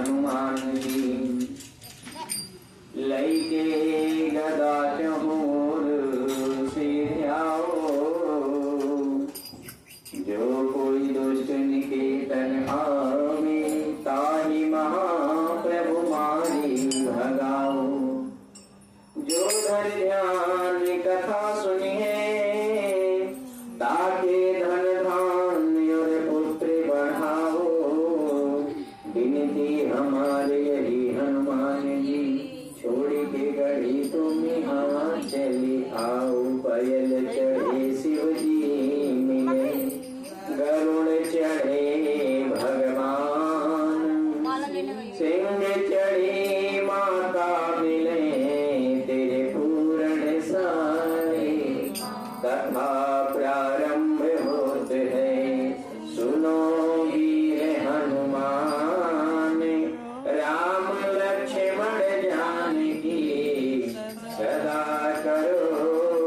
हनुमान जी। लइके गदा चहूर सिर आओ, जो कोई दुष्ट निकेतन आवे, ताहि महाप्रभु मारी भगाओ। जो धर ध्यान कथा सुनिए, ताके धन धान्य और पुत्र बढ़ाओ। विनती हमारे यही हनुमान जी, छोड़ के गढ़ी तुम यहाँ चले आओ। पयल चढ़े शिव जी मिले, गरुड़ चढ़े भगवान, सिंह चढ़े माता मिले, तेरे पूर्ण सारे। कथा प्रारंभ होत है, सुनो वीर हनुमान, राम लक्ष्मण जानकी, सदा करो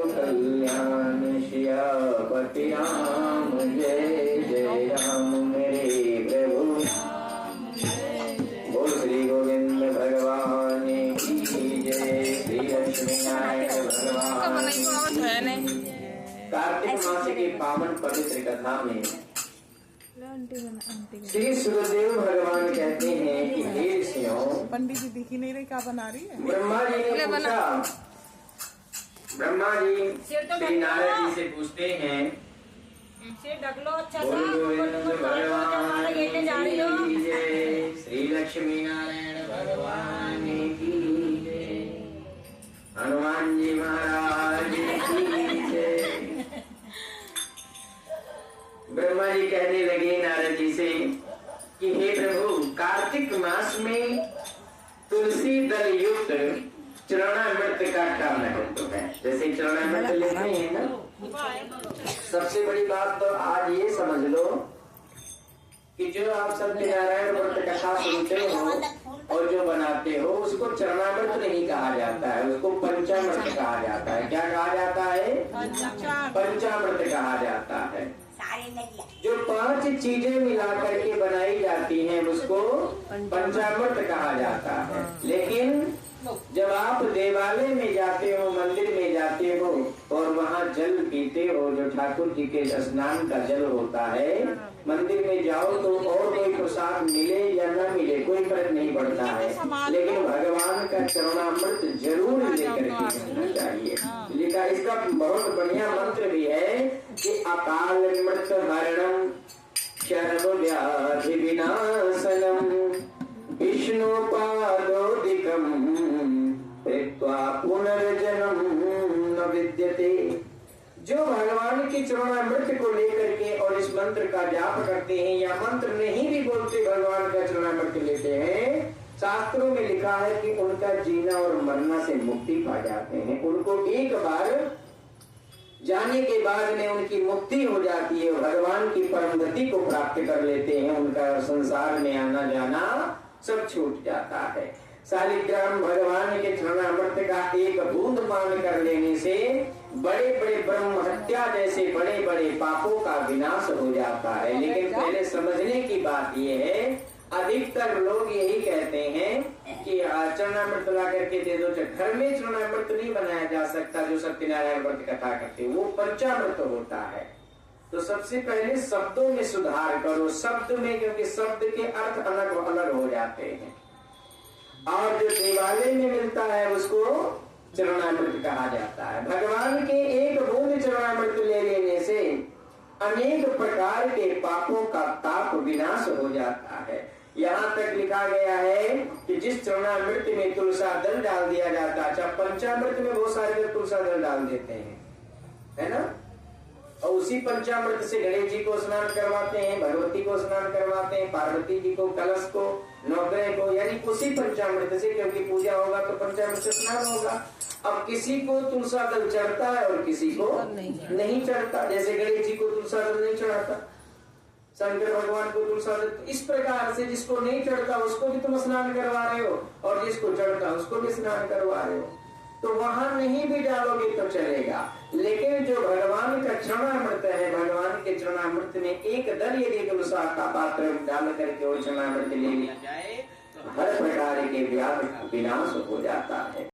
कल्याण। सियापति राम जय जय राम, मेरे प्रभु बोल श्री गोविंद भगवान की जय। श्री लक्ष्मी नारायण भगवान। कार्तिक मास के पावन पवित्र कथा में श्री सुखदेव भगवान कहते हैं कि हे ऋषियों, पंडित जी दिखी नहीं रही, क्या बना रही है? ब्रह्मा जी ने पूछा, ब्रह्मा जी श्री नारद जी से पूछते हैं, भगवान की जय। श्री लक्ष्मी नारायण भगवान की जय। हनुमान जी महाराज की जय। ब्रह्मा जी कहने लगे नारद जी से कि हे प्रभु, कार्तिक मास में तुलसी दल युक्त चरणामृत का क्या महत्व है? जैसे चरणामृत लेते हैं ना, सबसे बड़ी बात तो आज ये समझ लो कि जो आप सत्यनारायण व्रत कथा सुनते हो और जो बनाते हो, उसको चरणामृत नहीं कहा जाता है, उसको पंचामृत कहा जाता है। क्या कहा जाता है? पंचामृत कहा जाता है। जो 5 चीजें मिला करके बनाई जाती हैं, उसको पंचामृत कहा जाता है। लेकिन जब आप देवालय में जाते हो, मंदिर में जाते हो और वहाँ जल पीते हो, जो ठाकुर जी के स्नान का जल होता है, मंदिर में जाओ तो और कोई प्रसाद मिले या न मिले कोई फर्क नहीं पड़ता है, लेकिन भगवान का चरणामृत जरूर लेकर के जाना चाहिए। लिखा, इसका बहुत बढ़िया मंत्र भी है कि अकाल मृत हरणम शर्व व्याधि विनाशनम विष्णु पादोदिकम कृत्वा पुनर्जन्म न विद्यते। जो भगवान के चरणामृत को लेकर के और इस मंत्र का जाप करते हैं या मंत्र नहीं भी बोलते, भगवान का चरणामृत लेते हैं, शास्त्रों में लिखा है कि उनका जीना और मरना से मुक्ति पा जाते हैं। उनको एक बार जाने के बाद में उनकी मुक्ति हो जाती है, भगवान की परम गति को प्राप्त कर लेते हैं, उनका संसार में आना जाना सब छूट जाता है। शालिग्राम भगवान के चरणामृत का एक बूंद पान कर लेने से बड़े बड़े ब्रह्म हत्या जैसे बड़े बड़े पापों का विनाश हो जाता है। लेकिन पहले समझने की बात यह है, अधिकतर लोग यही कहते हैं कि चरणामृत ला करके दे दो। घर में चरणामृत नहीं बनाया जा सकता, जो सत्यनारायण व्रत कथा करते वो पंचामृत होता है। तो सबसे पहले शब्दों में सुधार करो, शब्द में, क्योंकि शब्द के अर्थ अलग अलग हो जाते हैं। और जो देवालय में मिलता है उसको चरणामृत कहा जाता है। भगवान के एक बूंद चरणामृत ले लेने से अनेक प्रकार के पापों का ताप विनाश हो जाता है। यहाँ तक लिखा गया है कि जिस चरणामृत में तुलसा दल डाल दिया जाता है, अच्छा पंचामृत में बहुत सारे लोग तुलसा दल डाल देते हैं, है ना, और उसी पंचामृत से गणेश जी को स्नान करवाते हैं, भगवती को स्नान करवाते हैं, पार्वती जी को, कलश को, नवग्रह को, यानी उसी पंचामृत से, क्योंकि पूजा होगा तो पंचामृत से स्नान होगा। अब किसी को तुलसा दल चढ़ता है और किसी को नहीं चढ़ता। जैसे गणेश जी को तुलसा दल नहीं चढ़ाता, शंकर भगवान को तुलसा दल, इस प्रकार से जिसको नहीं चढ़ता उसको भी तुम स्नान करवा रहे हो और जिसको चढ़ता उसको भी स्नान करवा रहे हो। तो वहां नहीं भी डालोगे तो चलेगा, लेकिन जो भगवान का चरणामृत है, भगवान के चरणामृत में एक दल यदि तुलसा का पात्र डाल करके वो चरणामृत ले लिया जाए तो व्याध विनाश हो जाता है।